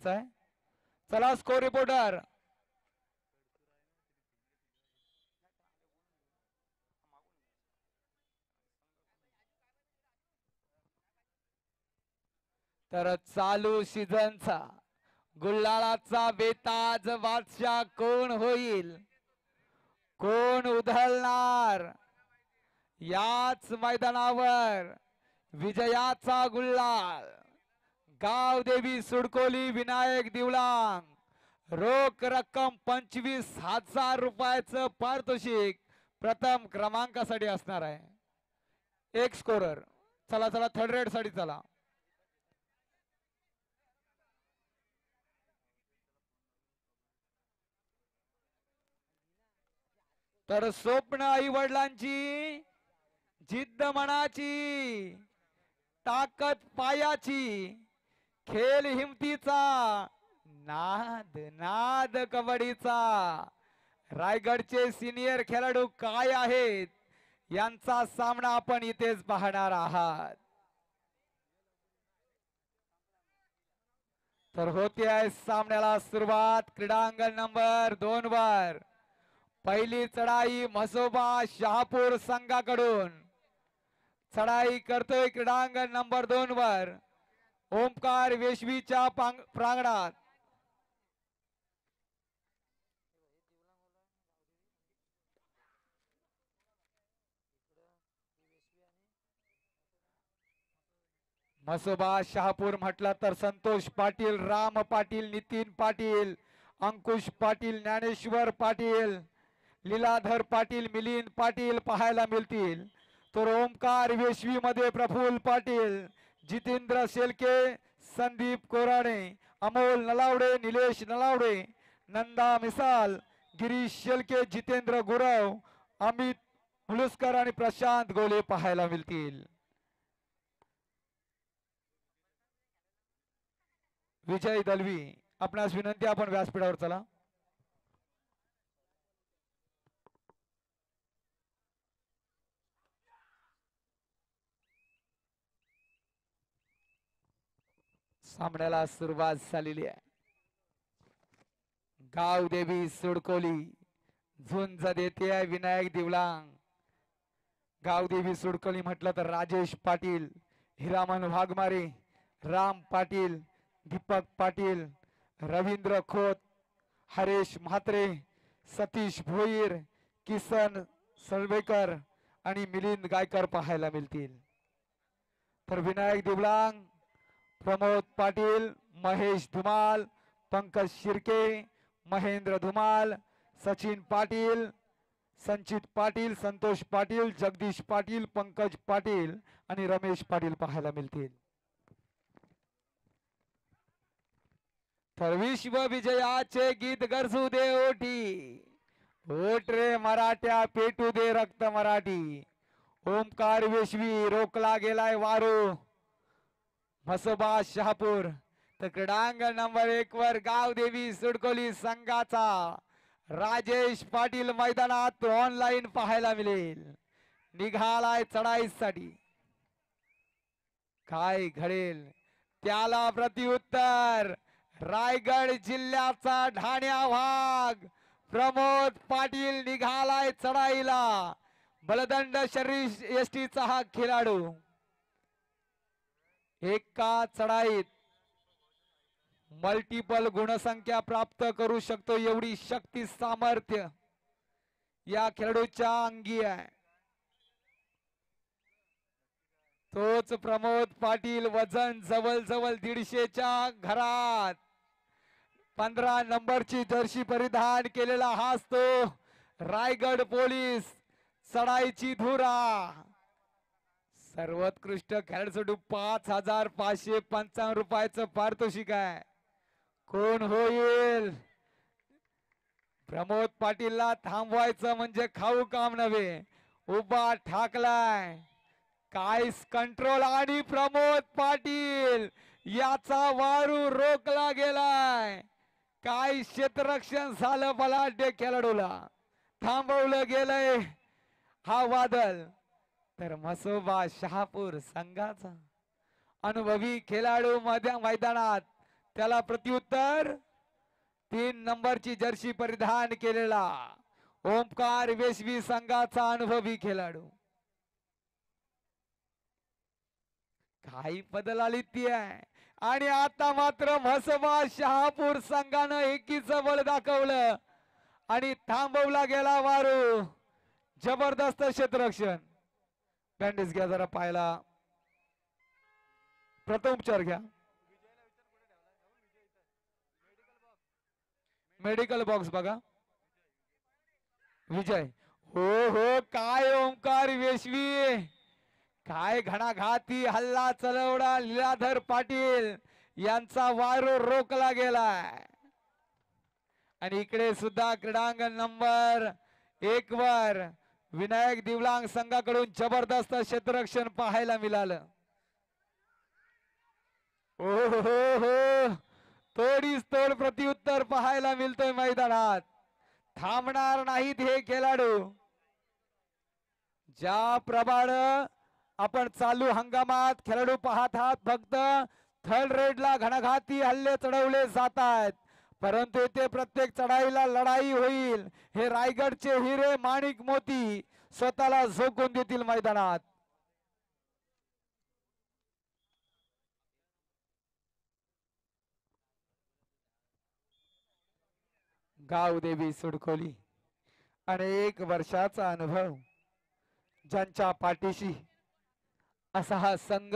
गरजेचं आहे. चला स्कोर रिपोर्टर. तर चालू सीझनचा गुल्हाळाचा बेताज बादशाह कोण होईल, कोण उधळणार याच मैदानावर विजयाचा गुल्हाळ. गावदेवी सुडकोली विनायक दिवलांग रोख रक्कम 25,000 रुपयाचं पारितोषिक प्रथम क्रमांकासाठी असणार आहे. एक स्कोरर. चला चला थर्ड रेड साठी चला. तर स्वप्न आई वडिलांची, जिद्द मनाची, ताकद पायाची, खेळ हिमतीचा, नाद नाद कबड्डीचा. रायगडचे सिनियर खेळाडू काय आहेत यांचा सामना आपण इथेच पाहणार आहात. तर होते आहे सामन्याला सुरुवात क्रीडांगण नंबर 2 वर. पहिली चढाई म्हसोबा शहापूर संघाकडून चढाई करतोय क्रीडांगण नंबर 2 वर ओमकार वेशवीच्या प्रांगणात. म्हसोबा शहापूर म्हटलं तर संतोष पाटील, राम पाटील, नितीन पाटील, अंकुश पाटील, ज्ञानेश्वर पाटील, लीलाधर पाटील, मिलिंद पाटील पाहायला मिळतील. तर ओमकार वेशवी मध्ये प्रफुल्ल पाटील, जितेंद्र शेलके, संदीप कोराणे, अमोल नलावडे, निलेश नलावडे, नंदा मिसाल, गिरीश शेलके, जितेंद्र गुरव, अमित हुलुसकर आणि प्रशांत गोले पाहायला मिळतील. विजय दलवी आपणास विनंती, आपण व्यासपीठावर चला. सामन्याला सुरुवात झालेली आहे. गावदेवी सुडकोली झुंज देते आहे विनायक दिवलांग. गावदेवी सुडकोली म्हटलं तर राजेश पाटील, हिरामन वाघमारे, राम पाटील, दीपक पाटील, रवींद्र खोत, हरेश म्हात्रे, सतीश भोईर, किसन सळवेकर आणि मिलिंद गायकर पाहायला मिळतील. तर विनायक दिवलांग, प्रमोद पाटील, महेश धुमाल, पंकज शिर्के, महेंद्र धुमाल, सचिन पाटील, संचित पाटील, संतोष पाटील, जगदीश पाटील, पंकज पाटील आणि रमेश पाटील पाहायला मिळतील. तर विश्व विजयाचे गीत गरजू दे ओठी, ओट रे मराठ्या पेटू दे रक्त मराठी. ओमकार वेशवी रोखला गेलाय वारू म्हसोबा शहापूर. तर क्रीडांगण नंबर 1 वर गावदेवी सुडकोली संघाचा राजेश पाटील मैदानात ऑनलाईन पाहायला मिळेल. निघालाय चढाईसाठी. काय घडेल त्याला प्रतिउत्तर रायगड जिल्ह्याचा ढाण्या भाग प्रमोद पाटील निघालाय चढाईला. बलदंड शरीर एसटीचा हा खेळाडू एका चढाईत मल्टिपल गुणसंख्या प्राप्त करू शकतो एवढी शक्ती सामर्थ्य या खेळाडूच्या अंगी आहे. तोच प्रमोद पाटील वजन जवळ जवळ 150च्या घरात. 15 नंबरची जर्सी परिधान केलेला हाच तो रायगड पोलीस चढाईची धुरा. सर्वोत्कृष्ट खेळाडू 5,555 रुपयाचं पारितोषिक आहे. कोण होईल? प्रमोद पाटीलला थांबवायचं म्हणजे खाऊ काम नव्हे. उभा ठाकलाय काय कंट्रोल आणि प्रमोद पाटील याचा वारू रोखला गेलाय. काय क्षेत्ररक्षण झालं बलाढ्य खेळाडूला, थांबवलं गेलंय हा वादळ. तर म्हसोबा शहापूर संघाचा अनुभवी खेळाडू मैदानात त्याला प्रत्युत्तर 3 नंबरची जर्सी परिधान केलेला ओमकार वेशवी संघाचा अनुभवी खेळाडू. काही बदल आली ती आहे आणि आता मात्र म्हसोबा शहापूर संघानं एकीचं बळ दाखवलं आणि थांबवला गेला वारू. जबरदस्त क्षेत्ररक्षण. बँडेज घ्या जरा पायला. प्रथम उपचार घ्या. मेडिकल बॉक्स बघा. विजय हो हो काय ओंकार वेशवी काय घणाघाती हल्ला चलवडा लीलाधर पाटील यांचा वारू रोखला गेलाय आणि इकडे सुद्धा क्रीडांगण नंबर 1 वर विनायक दिवलांग संघाकडून जबरदस्त क्षेत्ररक्षण पाहायला मिळालं. ओ हो हो तोडीस तोड प्रत्युत्तर पाहायला मिळतोय मैदानात. थांबणार नाहीत हे खेळाडू. ज्या प्रमाणे आपण चालू हंगामात खेळाडू पाहत आहात फक्त थर्ड रेडला घणाघाती हल्ले चढवले जात आहेत परंतु येथे प्रत्येक चढाईला लढाई होईल. हे रायगडचे हिरे माणिक मोती स्वतःला झोकून देतील मैदानात. गावदेवी सुडकोली अनेक वर्षाचा अनुभव ज्यांच्या पाठीशी असा हा संघ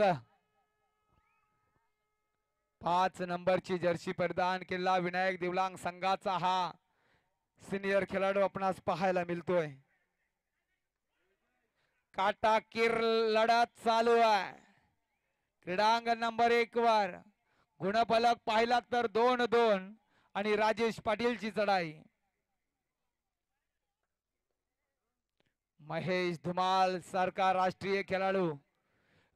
5 नंबरची जर्सी परिधान केला विनायक दिवलांग संघाचा हा सिनियर खेळाडू आपणास पाहायला मिळतोय. काटाकीर लढत चालू आहे. क्रीडांगण नंबर 1 वर गुणफलक पाहिला तर 2-2 आणि राजेश पाटीलची चढाई. महेश धुमाल सारखा राष्ट्रीय खेळाडू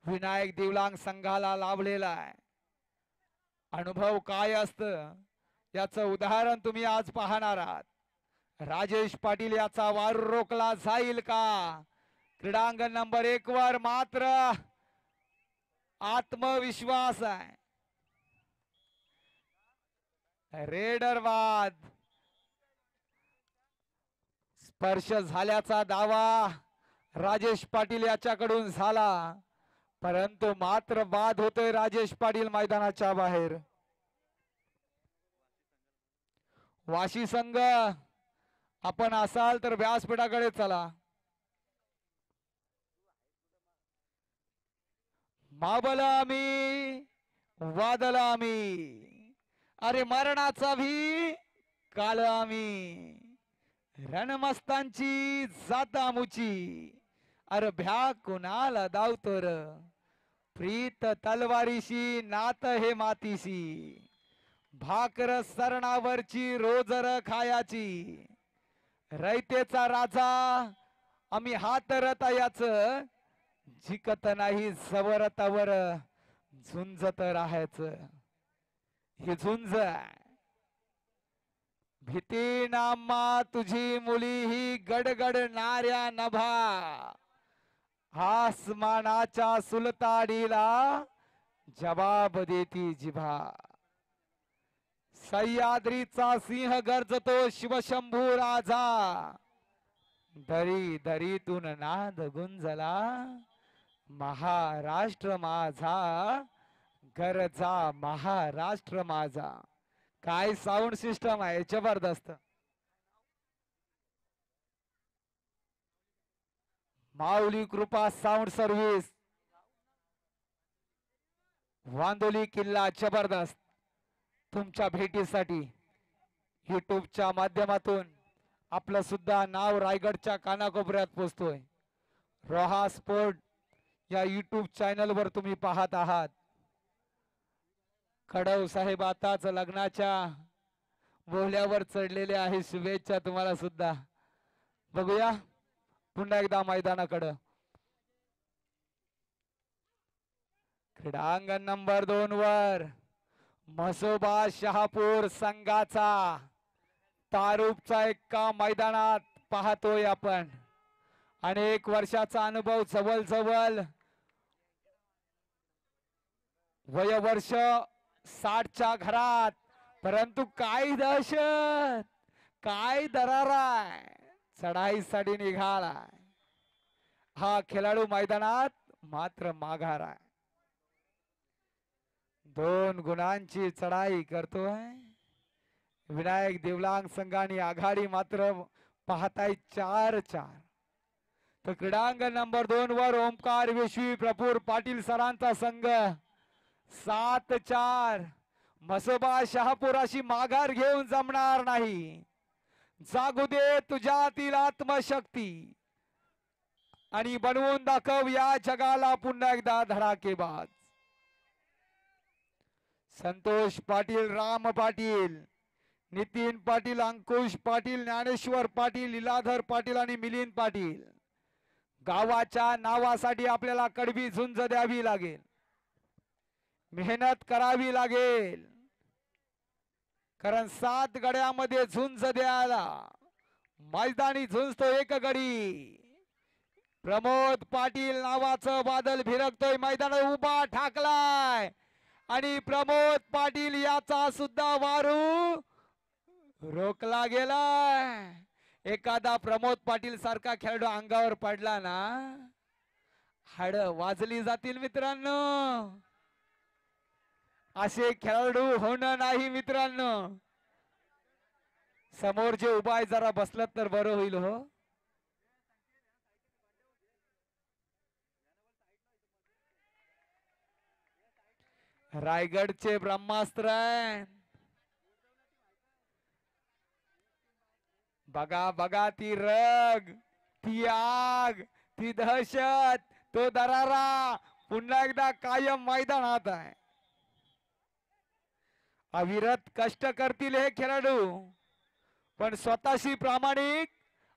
विनायक दिवलांग संघाला लाभलेला आहे. अनुभव काय असतं याचं उदाहरण तुम्ही आज पाहणार आहात. राजेश पाटील याचा वार रोखला जाईल का? क्रीडांगण नंबर 1 वर मात्र आत्मविश्वास आहे. रेडर वाद स्पर्श झाल्याचा दावा राजेश पाटील याच्याकडून झाला परंतु मात्र बाद होतोय राजेश पाटील मैदानाच्या बाहेर. वाशी संघ आपण असाल तर व्यासपीठाकडे चला. माबला आम्ही वादला आम्ही अरे मरणाचा भी काल आम्ही रणमस्तांची जात आमुची अरे भ्या कुणाला दावतोर प्रीत तलवारीशी नात हे मातीशी भाकर सरणावरची रोजर खायाची रयतेचा राजा आम्ही हात रतायाच जिकत नाही सवरतावर झुंजत राहायचं. ही झुंज भीती नामा तुझी मुली ही गडगड नाऱ्या नभा आसमानाच्या सुलताडीला जबाब देती जिभा. सह्याद्रीचा सिंह गर्जतो शिवशंभू राजा दरी दरीतून नाद गुंजला महाराष्ट्र माझा गरजा महाराष्ट्र माझा. काय साऊंड सिस्टम आहे जबरदस्त. माऊली कृपा साऊंड सर्व्हिस वांदोली किल्ला जबरदस्त तुमच्या भेटीसाठी युट्यूबच्या माध्यमातून आपलं सुद्धा नाव रायगडच्या कानाकोपऱ्यात पोहोचतोय. रोहा स्पोर्ट या युट्यूब चॅनल वर तुम्ही पाहत आहात. खडव साहेब आताच लग्नाच्या बोहल्यावर चढलेले आहे. शुभेच्छा तुम्हाला सुद्धा. बघूया पुन्हा एकदा मैदानाकडे. क्रीडांगण नंबर 2 वर म्हसोबा शहापूर संघाचा तारूपचा एक्का मैदानात पाहतोय आपण. अनेक वर्षाचा अनुभव जवळ जवळ वयवर्ष 60च्या घरात, परंतु काय दहशत, काय दरारा, चढाईसाठी निघालाय हा खेळाडू मैदानात मात्र माघार आहे. 2 गुणांची चढाई करतोय विनायक देवलांग संघाने आघाडी मात्र पाहताय 4-4. तर क्रीडांगण नंबर 2 वर ओमकार विश्वी प्रफुर पाटील सरांचा संघ 7-4. मसोबा शहापुराशी माघार घेऊन जमणार नाही. जागू दे तुझ्यातील आत्मशक्ती आणि बनवून दाखव या जगाला पुन्हा एकदा धडाकेबाज. संतोष पाटील, राम पाटील, नितीन पाटील, अंकुश पाटील, ज्ञानेश्वर पाटील, लीलाधर पाटील आणि मिलिंद पाटील. गावाच्या नावासाठी आपल्याला कडवी झुंज द्यावी लागेल, मेहनत करावी लागेल, कारण 7 गड्यामध्ये झुंज द्यायला मैदानी झुंजतो एक गडी. प्रमोद पाटील नावाचं बादल भिरकतोय मैदानात उभा ठाकलाय आणि प्रमोद पाटील याचा सुद्धा वारू रोखला गेलाय. एखादा प्रमोद पाटील सारखा खेळाडू अंगावर पडला ना हाड वाजली जातील मित्रांनो. असे खेळाडू होणं नाही मित्रांनो. समोर जे उभा आहे जरा बसलं तर बरं होईल हो. रायगडचे ब्रह्मास्त्र बघा बघा, ती रग, ती आग, ती दहशत, तो दरारा पुन्हा एकदा कायम मैदानात आहे. अविरत कष्ट करतील हे खेळाडू, पण स्वतःशी प्रामाणिक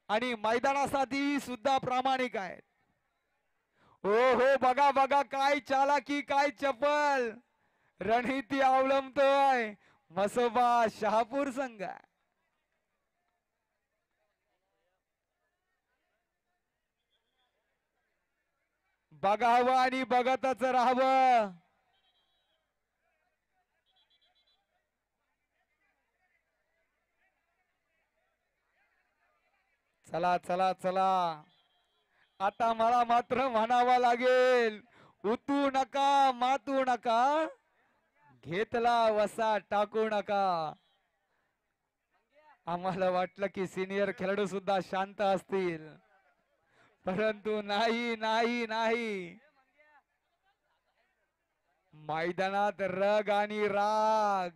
आणि मैदानासाठी सुद्धा प्रामाणिक आहेत. हो हो, बघा बघा, काय चालाकी, काय चपल रणनीती अवलंबतोय मसोबा शहापूर संघ. बघावं आणि बघतच राहावं. चला चला चला, आता मला मात्र म्हणावं लागेल, उतू नका, मातू नका, घेतला वसा टाकू नका. आम्हाला वाटलं की सिनियर खेळाडू सुद्धा शांत असतील, परंतु नाही नाही नाही. मैदानात रग आणि राग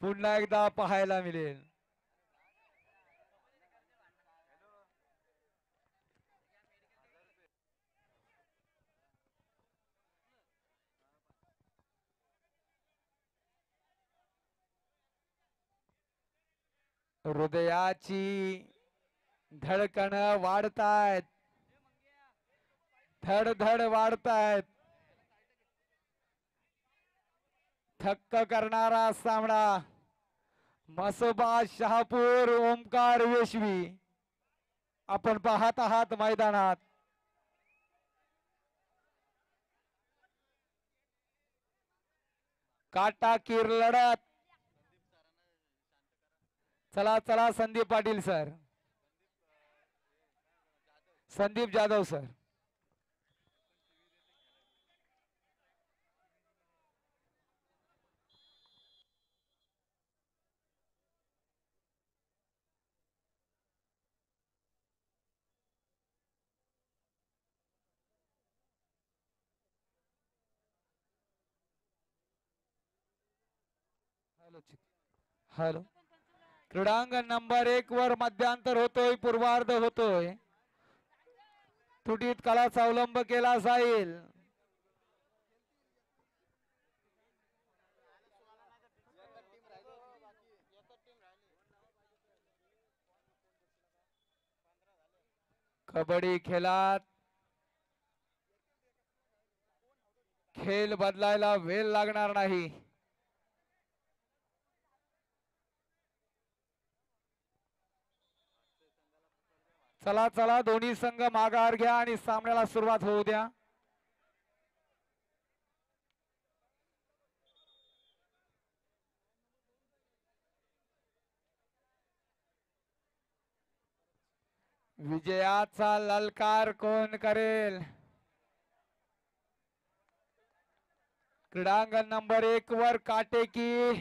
पुन्हा एकदा पाहायला मिळेल. हृदयाची धडकन वाढतायत, धड धड वाढतायत. थक्क करणारा सामना मसोबा शहापूर ओमकार विश्वी आपण पाहत आहात मैदानात. काटाकीर लढत. चला चला, Sandeep Patil sir, Sandeep Jadhav sir. Hello, क्रीडांगण नंबर 1 वर मध्यांतर होतोय, पूर्वार्ध होतोय. तुटीत काळाचा अवलंब केला जाईल. कबड्डी खेळात खेळ बदलायला वेळ लागणार नाही. चला चला, दोन्ही संघ माघार घ्या आणि सामन्याला सुरुवात होऊ द्या. विजयाचा ललकार कोण करेल? क्रीडांगण नंबर 1 वर काटेकी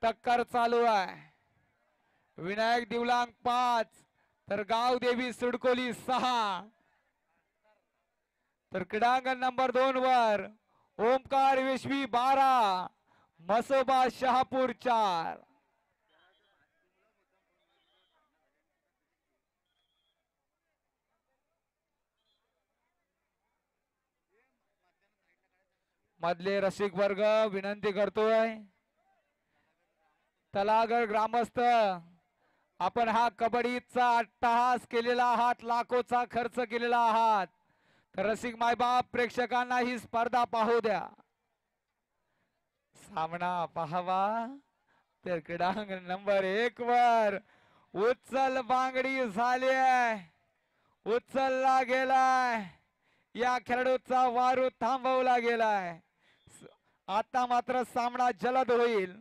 टक्कर चालू आहे. विनायक दिवलांग 5 तर गावदेवी सुडकोली 6. तर क्रीडांगण नंबर 2 वर ओमकार विश्वी 12 मसोबा शहापूर 4. मधले रसिक वर्ग विनंती करतोय, तलागड ग्रामस्थ, आपण हा कबड्डीचा अट्टहास केलेला आहात, लाखोचा खर्च केलेला आहात, तर रसिक मायबाप प्रेक्षकांना ही स्पर्धा पाहू द्या. सामना पाहावा. तर क्रीडांगण नंबर 1 वर उचल बांगडी झाली आहे, उचलला गेलाय, या खेळाडूचा वारू थांबवला गेलाय. आता मात्र सामना जलद होईल.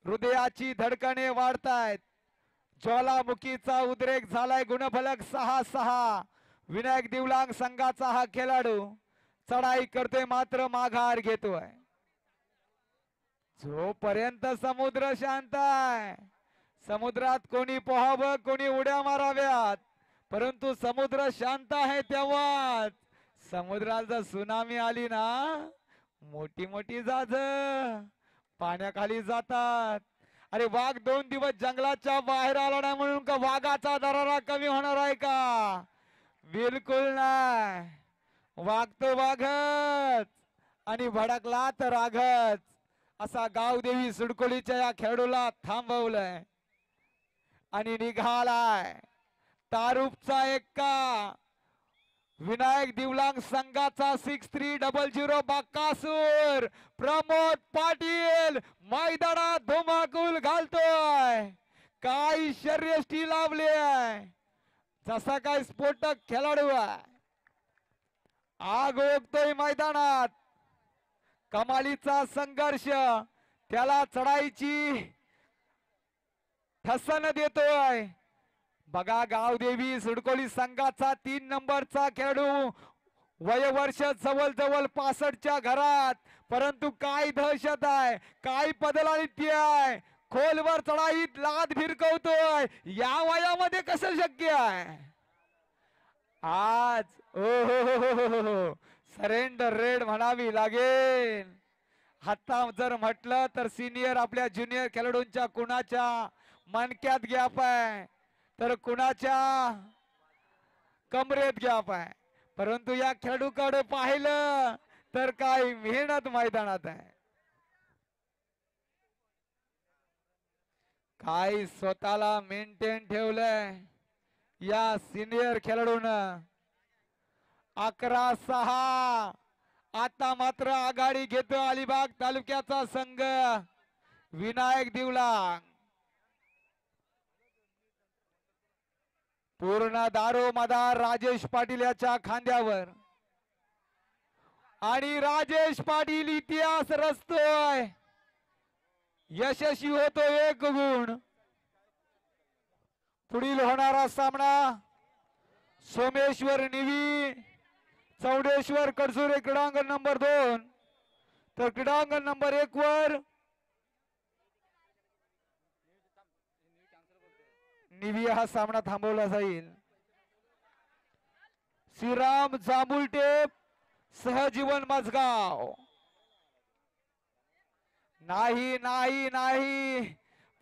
हृदयाची धडकणे वाढतायत, ज्वालामुखीचा उद्रेक झालाय. गुणफलक 6-6. विनायक दिवलांग संघाचा हा खेळाडू चढाई करतोय मात्र माघार घेतोय. जोपर्यंत समुद्र शांत आहे, समुद्रात कोणी पोहावं कोणी उड्या माराव्यात, परंतु समुद्र शांत आहे तेव्हाच. समुद्रात जर सुनामी आली ना, मोठी मोठी जहाज पाण्याखाली जातात. अरे वाघ 2 दिवस जंगलाच्या बाहेर आला नाही म्हणून का वाघाचा दरारा कमी होणार आहे का? बिलकुल नाही. वाघ तो वाघच आणि भडकला तर राघच. असा गावदेवी सुडकोलीच्या या खेळाडूला थांबवलंय आणि निघालाय तारुपचा एक्का. विनायक दिवलांग संघाचा 6300 बाकासूर प्रमोद पाटील मैदानात धुमाकूल घालतोय. काय शर्यष्टी लावली आहे, जसा काय स्फोटक खेळाडू आहे. आग ओकतोय मैदानात, कमालीचा संघर्ष, त्याला चढाईची ठसन देतोय. बघा गावदेवी सुडकोली संघाचा 3 नंबरचा खेळाडू, वयवर्ष जवळ जवळ 65च्या घरात, परंतु काय दहशत आहे, काय पदलालित्य आहे. खोलवर चढाईत लाद भिरकवतोय. या वयामध्ये कसं शक्य आहे? आज ओ सरेंडर रेड म्हणावी लागेल. आता जर म्हटलं तर सिनियर आपल्या ज्युनियर खेळाडूंच्या कुणाच्या मणक्यात गॅप आहे तर कुणाच्या कमरेत गॅप आहे, परंतु या खेळाडूकडे पाहिलं तर काय मेहनत मैदानात आहे. काय स्वतःला मेंटेन ठेवलंय या सिनियर खेळाडून. 11-6. आता मात्र आघाडी घेतो अलिबाग तालुक्याचा संघ विनायक दिवलांग. पूर्ण दारोमदार राजेश पाटील याच्या खांद्यावर आणि राजेश पाटील इतिहास रचतोय. यशस्वी होतो 1 गुण. पुढील होणारा सामना सोमेश्वर निवी चौडेश्वर कडसुरे क्रीडांगण नंबर 2 तर क्रीडांगण नंबर 1 वर निवी हा सामना थांबवला जाईल. श्रीराम जांभुलटे सहजीवन मजगाव. नाही नाही नाही,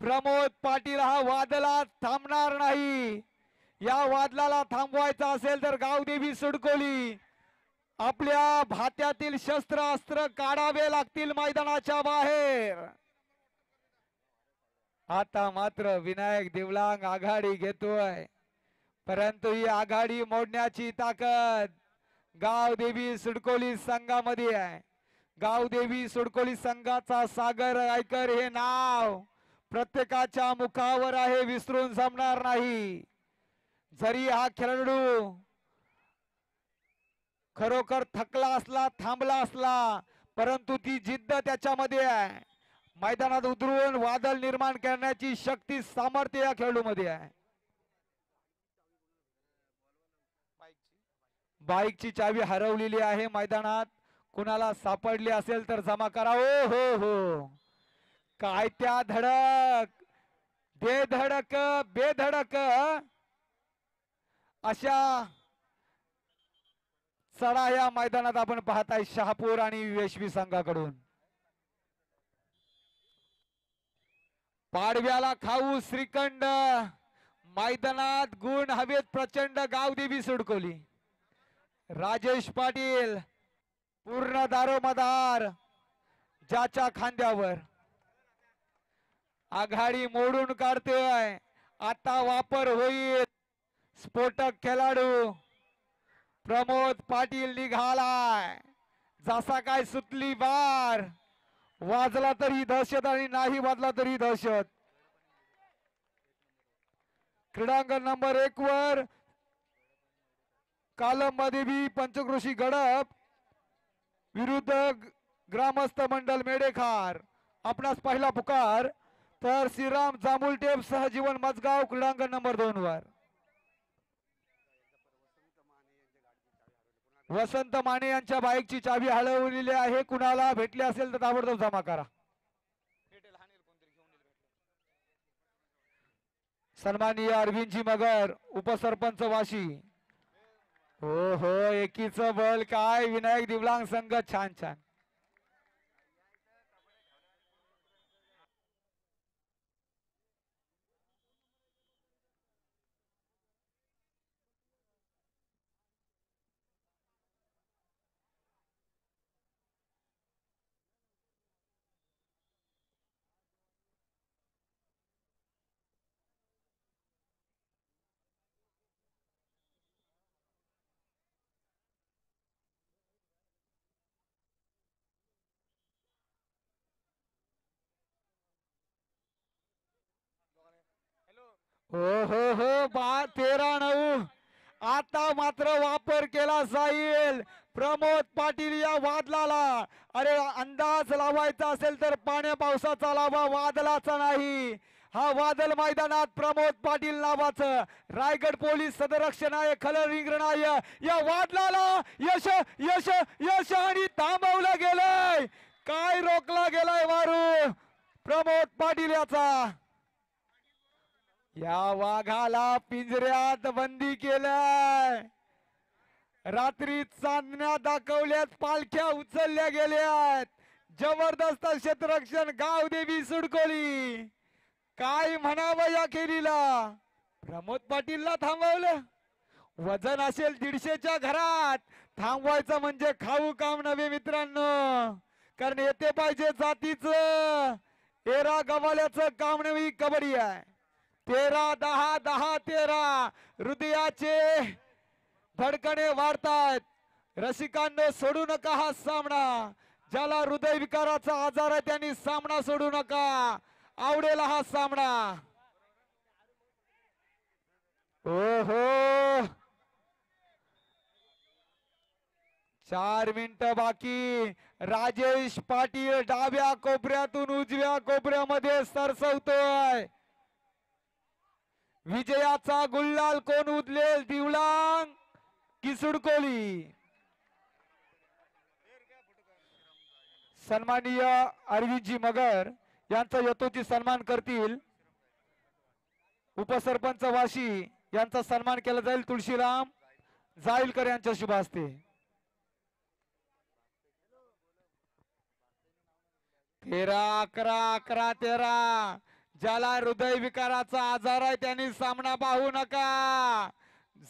प्रमोद पाटील हा वादळात थांबणार नाही. या वादळाला थांबवायचा असेल तर गावदेवी सुडकोली आपल्या भात्यातील शस्त्र अस्त्र काढावे लागतील मैदानाच्या बाहेर. आता मात्र विनायक दिवलांग आघाडी घेतोय, परंतु ही आघाडी मोडण्याची ताकद गावदेवी सुडकोली संघामध्ये आहे. गावदेवी सुडकोली संघाचा सागर आयकर हे नाव प्रत्येकाच्या मुखावर आहे, विसरून जमणार नाही. जरी हा खेळाडू खरोखर थकला असला, थांबला असला, परंतु ती जिद्द त्याच्यामध्ये आहे. मैदानात उतरून वादळ निर्माण करण्याची शक्ती सामर्थ्य या खेळाडूमध्ये आहे. बाईकची चावी हरवलेली आहे मैदानात. कुणाला सापडली असेल तर जमा करा. ओ हो हो, काय त्या धडक, बेधडक बेधडक अशा चढा या मैदानात आपण पाहताय शहापूर आणि यशवी संघाकडून. पाडव्याला खाऊ श्रीखंड, मैदानात गुण हवेत प्रचंड, गावदेवी सुडकोली. राजेश पाटील पूर्ण दारोमदार, ज्याच्या खांद्यावर आघाडी मोडून काढतोय. आता वापर होईल. स्फोटक खेळाडू प्रमोद पाटील निघालाय. जसा काय सुतली बार, वाजला तरी दहशत आणि नाही वाजला तरी दहशत. क्रीडांगण नंबर 1 वर कालमदेवी पंचक्रोशी गडप विरुद्ध ग्रामस्थ मंडल मेडेखार. आपणास पहिला पुकार तर श्रीराम जांभुलटेप सहजीवन मजगाव क्रीडांगण नंबर 2 वर. वसंत माने यांच्या बाईकची चावी हरवलेली आहे. कुणाला भेटली असेल तर ताबडतोब जमा करा. सन्माननीय अरविंदजी मगर, उपसरपंच वाशी. हो हो, एकीच बल काय, विनायक दिवलांग संघ छान छान. हो हो हो, 13-9. आता मात्र वापर केला जाईल प्रमोद पाटील या वादळाला. अरे अंदाज लावायचा असेल तर पाण्या पावसाचा लावा, वादळाचा नाही. हा वादळ मैदानात प्रमोद पाटील नावाचं रायगड पोलीस सदरक्षणाय खलर रिंगणाय या वादळाला यश यश यश आणि थांबवलं गेलंय. काय रोखला गेलाय वारू प्रमोद पाटील याचा. या वाघाला पिंजऱ्यात बंदी केलंय. रात्री चांदण्या दाखवल्यात, पालख्या उचलल्या गेल्यात. जबरदस्त क्षेत्ररक्षण गावदेवी सुडकोली. काय म्हणावं या खेळीला. प्रमोद पाटीलला थांबवलं. वजन असेल 150च्या घरात, थांबवायचं म्हणजे खाऊ काम नव्हे मित्रांनो. कारण येते पाहिजे जातीचं, एरा गवाल्याचं काम नवी कबड्डी आहे. 13-10 10-13 हृदयाचे धडकणे वाढतायत. रसिकांनो सोडू नका हा सामना. ज्याला हृदय विकाराचा आजार आहे त्यांनी सामना सोडू नका. आवडेल हा सामना. ओहो, 4 मिनिटं बाकी. राजेश पाटील डाव्या कोपऱ्यातून उजव्या कोपऱ्यामध्ये सरसवतोय. विजयाचा गुल्हाल कोण उधलेल, दिवलांग की सुडकोली. सन्माननीय अरविंदजी मगर यांचा यथोचित सन्मान करतील. उपसरपंच वाशी यांचा सन्मान केला जाईल तुळशीराम जाईलकर यांच्या शुभ हस्ते. 13-11-11-13. ज्याला हृदय विकाराचा आजार आहे त्यांनी सामना पाहू नका.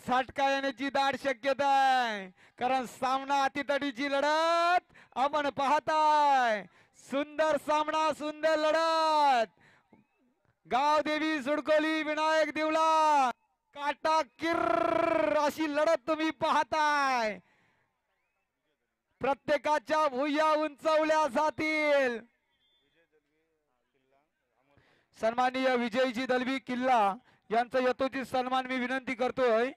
झटका येण्याची दाट शक्यता आहे, कारण सामना अतितडीची लढत आपण पाहताय. सुंदर सामना, सुंदर लढत. गावदेवी सुडकोली विनायक दिवला काटा किर अशी लढत तुम्ही पाहताय. प्रत्येकाच्या भुया उंचवल्या जातील. सन्माननीय विजयजी दलवी किल्ला यांचा यथोचित सन्मान मी विनंती करतोय.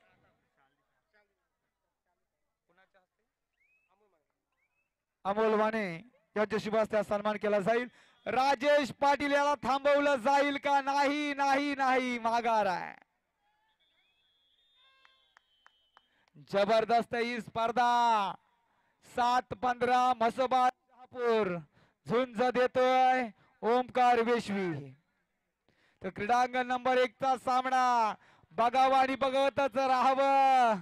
अमोल वाणे यांच्या शुभ हस्ते सन्मान केला जाईल. राजेश पाटील याला थांबवलं जाईल का? नाही नाही नाही, माघार आहे. जबरदस्त ही स्पर्धा 7-15 म्हसोबा शहापूर झुंज देतोय ओमकार वेशवी. तर क्रीडांगण नंबर 1 चा सामना बघावा आणि बघतच राहावं.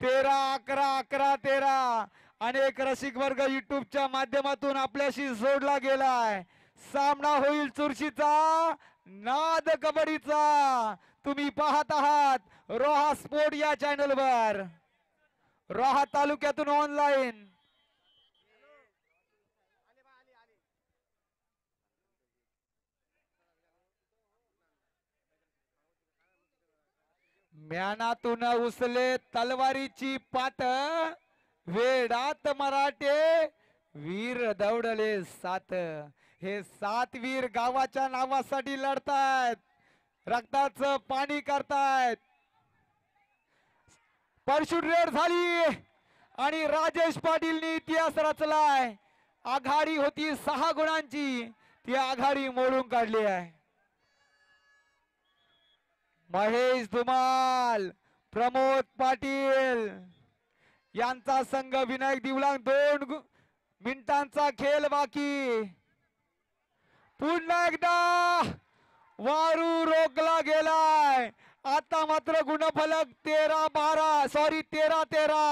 13-11-11-13 अनेक रसिक वर्ग युट्यूबच्या माध्यमातून आपल्याशी जोडला गेलाय. सामना होईल चुरशीचा, नाद कबड्डीचा. तुम्ही पाहत आहात रोहा स्पोर्ट या चॅनलवर, रोहा तालुक्यातून ऑनलाईन. म्यानातून उसले तलवारीची पात, वेडात मराठे वीर दौडले सात. हे 7 वीर गावाच्या नावासाठी लढतायत, रक्ताचं पाणी करतायत. परशुट रेड झाली आणि राजेश पाटीलनी इतिहास रचलाय. आघाडी होती 6 गुणांची, ती आघाडी मोडून काढली आहे. महेश धुमाल, प्रमोद पाटील यांचा संघ विनायक दिवलांग. 2 मिनिटांचा खेळ बाकी. पुन्हा एकदा वारू रोखला गेलाय. आता मात्र गुणफलक 13-13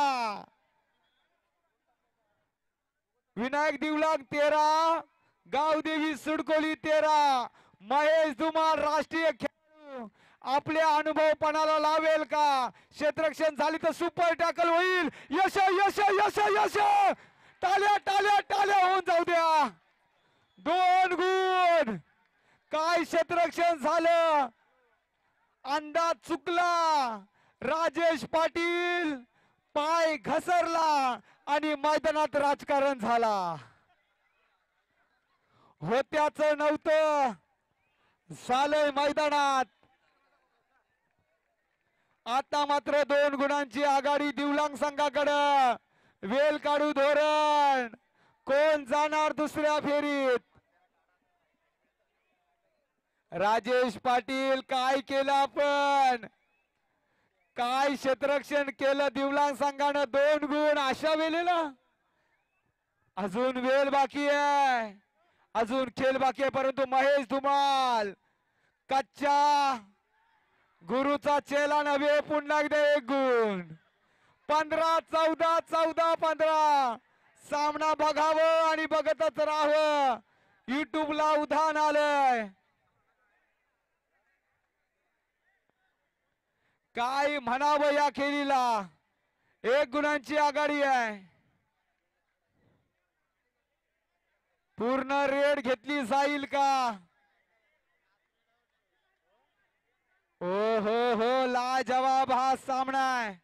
विनायक दिवलांग 13, गावदेवी सुडकोली 13. महेश धुमाल राष्ट्रीय खेळाडू आपल्या अनुभवपणाला लावेल का? क्षेत्ररक्षण झाली तर सुपर टॅकल होईल. यश यश यश यश, टाल्या टाल्या टाल्या होऊन जाऊ द्या. 2 गुण. काय क्षेत्ररक्षण झालं, अंदाज चुकला. राजेश पाटील पाय घसरला आणि मैदानात राजकारण झाला. होत्याच नव्हतं, झालंय मैदानात. आता मात्र 2 गुणांची आघाडी दिवलांग संघाकडे. वेल काढू धोरण, कोण जाणार दुसऱ्या फेरीत? राजेश पाटील काय केलं आपण, काय क्षेत्ररक्षण केलं दिवलांग संघानं. 2 गुण अशा वेळेला. अजून वेळ बाकी आहे, अजून खेळ बाकी आहे. परंतु महेश धुमाल कच्च्या गुरुचा चेला नव्हे. पुन्हा एकदा 1 गुण. 15-14-14-15. सामना बघावं आणि बघतच राहावं. युट्यूबला उधाण आलंय. काय म्हणावं या खेळीला. 1 गुणांची आघाडी आहे. पूर्ण रेड घेतली जाईल का? ओ हो लाजवाब हा सामना आहे.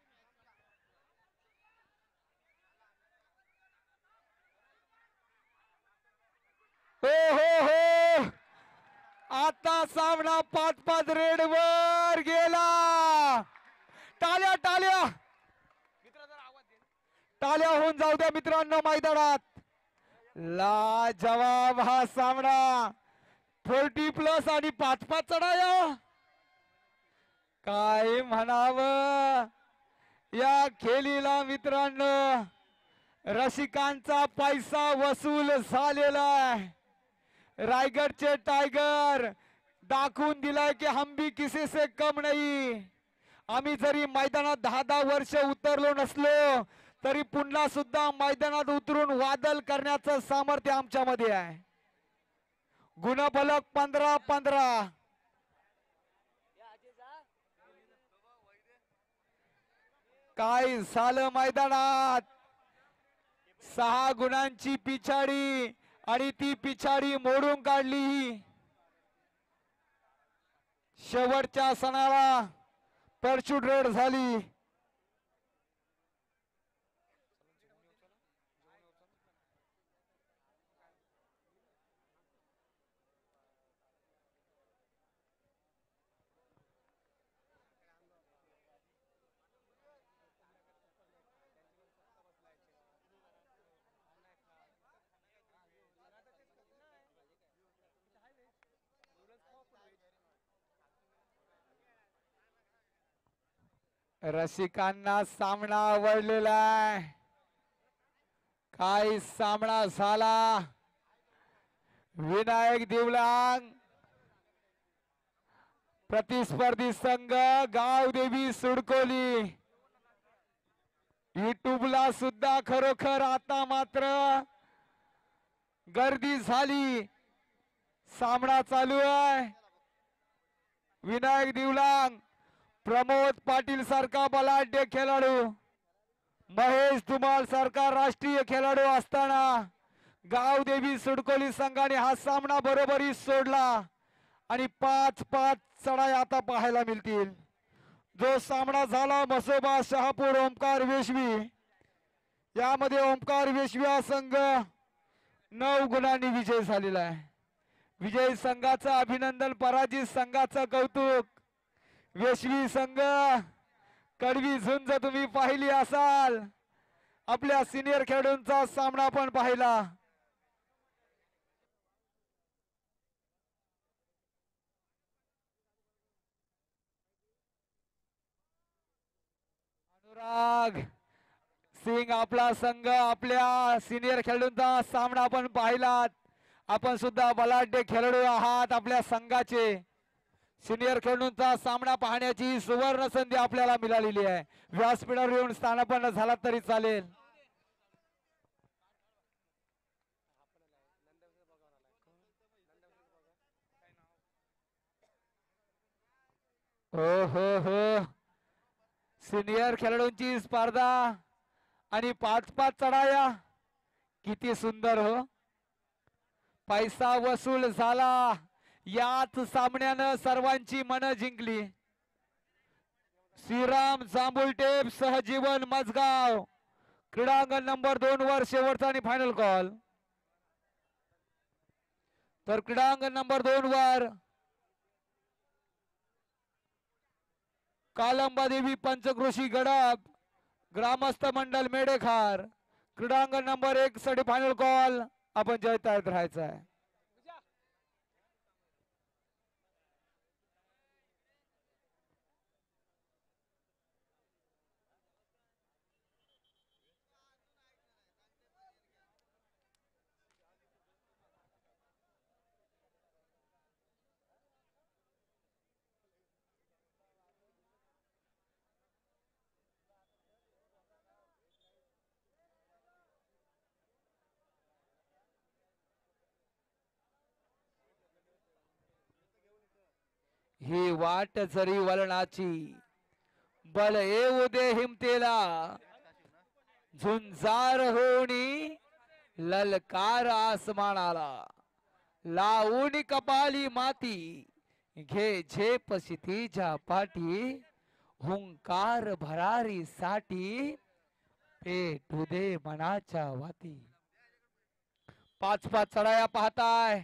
हो आता सामना 5-5 रेड वर गेला. टाळ्या टाळ्या टाळ्या होऊन जाऊ द्या मित्रांनो मैदानात. लाजवाब हा सामना. 40+ आणि 5-5 चढाया. काय म्हणावं या खेळीला मित्रांनो. रसिकांचा पैसा वसूल झालेला आहे. रायगडचे टायगर दाखवून दिलाय की हम भी किसी से कम नहीं. आम्ही जरी मैदानात 10-10 वर्ष उतरलो नसलो तरी पुन्हा सुद्धा मैदानात उतरून वादल करण्याचं सामर्थ्य आमच्यामध्ये आहे. गुणफलक 15-15. काय झालं मैदानात. 6 गुणांची पिछाडी आणि ती पिछाडी मोडून काढली. शेवटच्या सणाला परशुट रेड झाली. रसिकांना सामना आवडलेला आहे. काय सामना झाला. विनायक देवलांग प्रतिस्पर्धी संघ गावदेवी सुडकोली. युट्यूबला सुद्धा खरोखर आता मात्र गर्दी झाली. सामना चालू आहे. विनायक देवलांग प्रमोद पाटील सारखा बलाढ्य खेळाडू, महेश धुमाळ सारखा राष्ट्रीय खेळाडू असताना गावदेवी सुडकोली संघाने हा सामना बरोबरी सोडला आणि 5-5 चढाई आता पाहायला मिळतील. जो सामना झाला मसोबा शहापूर ओमकार वेशवी, यामध्ये ओमकार वेशवी हा संघ 9 गुणांनी विजय झालेला आहे. विजय संघाचं अभिनंदन, पराजित संघाचं कौतुक. वेशवी संघ कडवी झुंज तुम्ही पाहिली असाल. आपल्या सिनियर खेळाडूंचा सामना पण पाहिला. अनुराग सिंग आपला संघ आपल्या सिनियर खेळाडूंचा सामना पण पाहिलात. आपण सुद्धा बलाढ्य खेळाडू आहात. आपल्या संघाचे सिनियर खेळाडूंचा सामना पाहण्याची सुवर्ण संधी आपल्याला मिळालेली आहे. व्यासपीठावर येऊन स्थानापन्न झाला तरी चालेल. हो हो हो, सिनियर खेळाडूंची स्पर्धा आणि 5-5 चढाया, किती सुंदर हो. पैसा वसूल झाला. याच सामन्यानं सर्वांची मन जिंकली. श्रीराम जांभुलटेप सहजीवन मजगाव क्रीडांगण नंबर 2 वर शेवटचा आणि फायनल कॉल. तर क्रीडांगण नंबर 2 वर कालंबादेवी पंचक्रोशी गडप ग्रामस्थ मंडल मेडेखार. क्रीडांगण नंबर 1 साठी फायनल कॉल. आपण जयतायत राहायचं आहे. ही वाट जरी वलनाची, बल येऊ दे हिमतेला. झुंजार होणी ललकार आसमानाला. लावून कपाली माती घे झेप क्षितिजा पाठी. हुंकार भरारी साठी पेटू दे मनाच्या वाती. 5-5 चढाया पाहताय.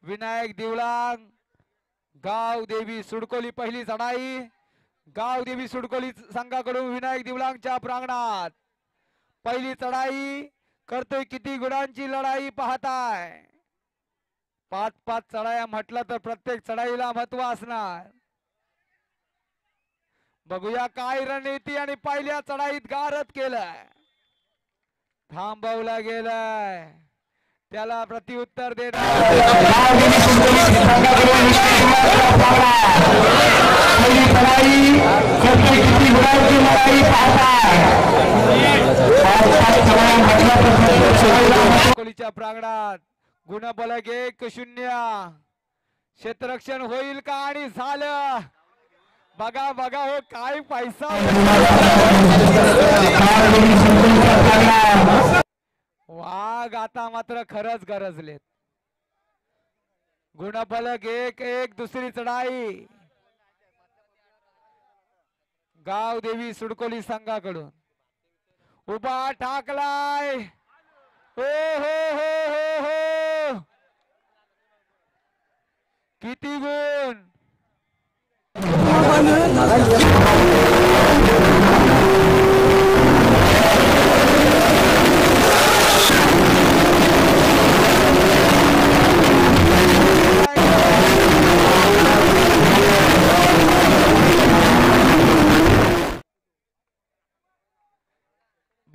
विनायक देवलांग गावदेवी सुडकोली. पहिली चढाई गावदेवी सुडकोली संघाकडून विनायक देवलांगच्या प्रांगणात. पहिली चढाई करतोय. किती गुणांची लढाई पाहताय. 5-5 चढाया म्हटलं तर प्रत्येक चढाईला महत्व असणार. बघूया काय रणनीती आणि पहिल्या चढाईत गारद केलंय, थांबवला गेलाय, त्याला प्रत्युत्तर कोहलीच्या प्रांगणात गुणबलक 1-0. क्षेत्ररक्षण होईल का? आणि झालं. बघा बघा हो, काय पैसा. वाघ आता मात्र खरंच गरजलेत. गुणफलक 1-1. दुसरी चढाई गावदेवी सुडकोली संघाकडून. उभा टाकलाय. हो हो हो हो हो, किती गुण.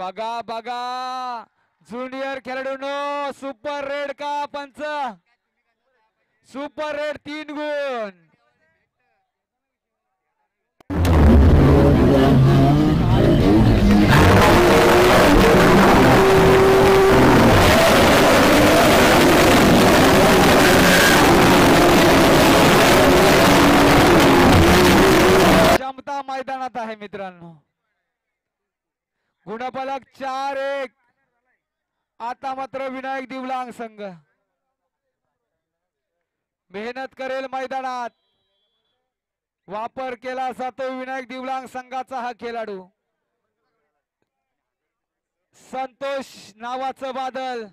बघा बघा ज्युनियर खेळाडूंनो सुपर रेड का पंच सुपर रेड 3 गुण क्षमता मैदानात आहे मित्रांनो गुणफलक 4-1 आता मात्र विनायक दिवलांग संघ मेहनत करेल मैदानात वापर केला जातो विनायक दिवलांग संघाचा हा खेळाडू संतोष नावाचं बादल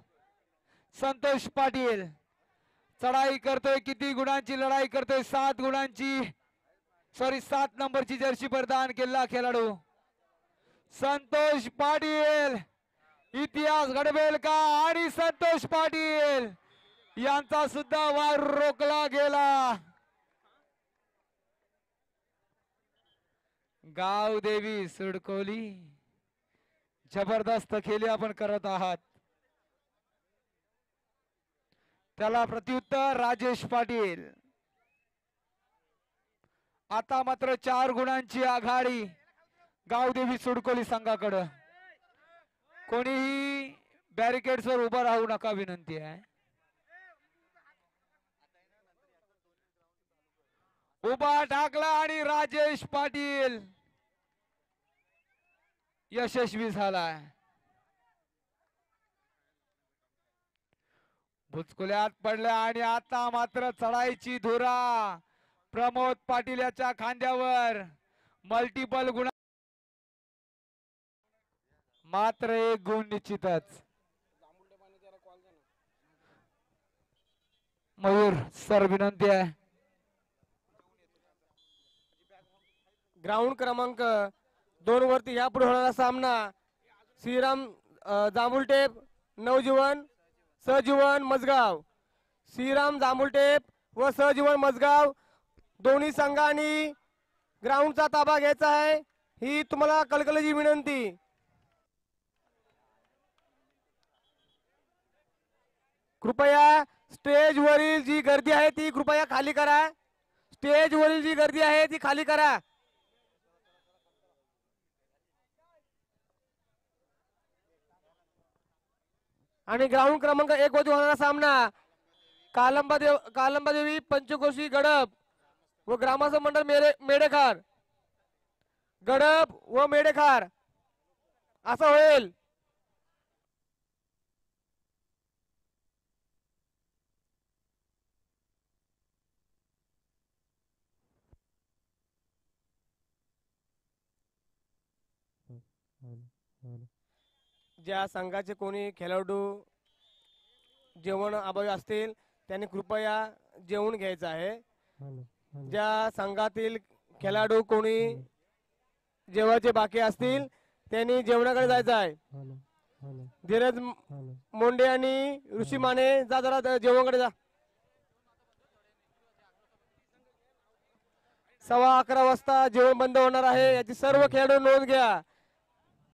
संतोष पाटील चढाई करतोय किती गुणांची लढाई करतोय 7 गुणांची 7 नंबरची जर्सी प्रदान केला खेळाडू संतोष पाटील इतिहास घडवेल का आणि संतोष पाटील यांचा सुद्धा वार रोखला गेला गावदेवी सुडकोली जबरदस्त खेळी आपण करत आहात त्याला प्रत्युत्तर राजेश पाटील आता मात्र 4 गुणांची आघाडी गावदेवी सुडकोली संघाकडे कोणीही बॅरिकेड्स वर उभा राहू नका विनंती आहे उभा टाकला आणि राजेश पाटील यशस्वी झालाय बुचकुल्यात पडल्या आणि आता मात्र चढाईची धुरा प्रमोद पाटील याच्या खांद्यावर मल्टिपल गुण मात्र 1 गुण निश्चितच मयूर सर विनंती आहे ग्राउंड क्रमांक 2 वरती यापुढे होणारा सामना श्रीराम जांभुलटेप नवजीवन सहजीवन मजगाव श्रीराम जांभुलटेप व सहजीवन मजगाव दोन्ही संघांनी ग्राउंडचा ताबा घ्यायचा आहे ही तुम्हाला कळकळीची विनंती कृपया स्टेज वरील जी गर्दी आहे ती कृपया खाली करा स्टेज वरील जी गर्दी आहे ती खाली करा आणि ग्राउंड क्रमांक 1 वरती होणारा सामना कालंबादेवी पंचकोशी गडप व ग्रामस्थ मंडळ मेडेखार गडप व मेडेखार असं होईल ज्या संघाचे कोणी खेळाडू जेवण अभावी असतील त्यांनी कृपया जेवण घ्यायचं आहे ज्या संघातील खेळाडू कोणी जेवायचे बाकी असतील त्यांनी जेवणाकडे जायचं आहे धीरज मोंडे आणि ऋषी माने जा जरा जेवणाकडे जा 11:15 वाजता जेवण बंद होणार आहे याची सर्व खेळाडू नोंद घ्या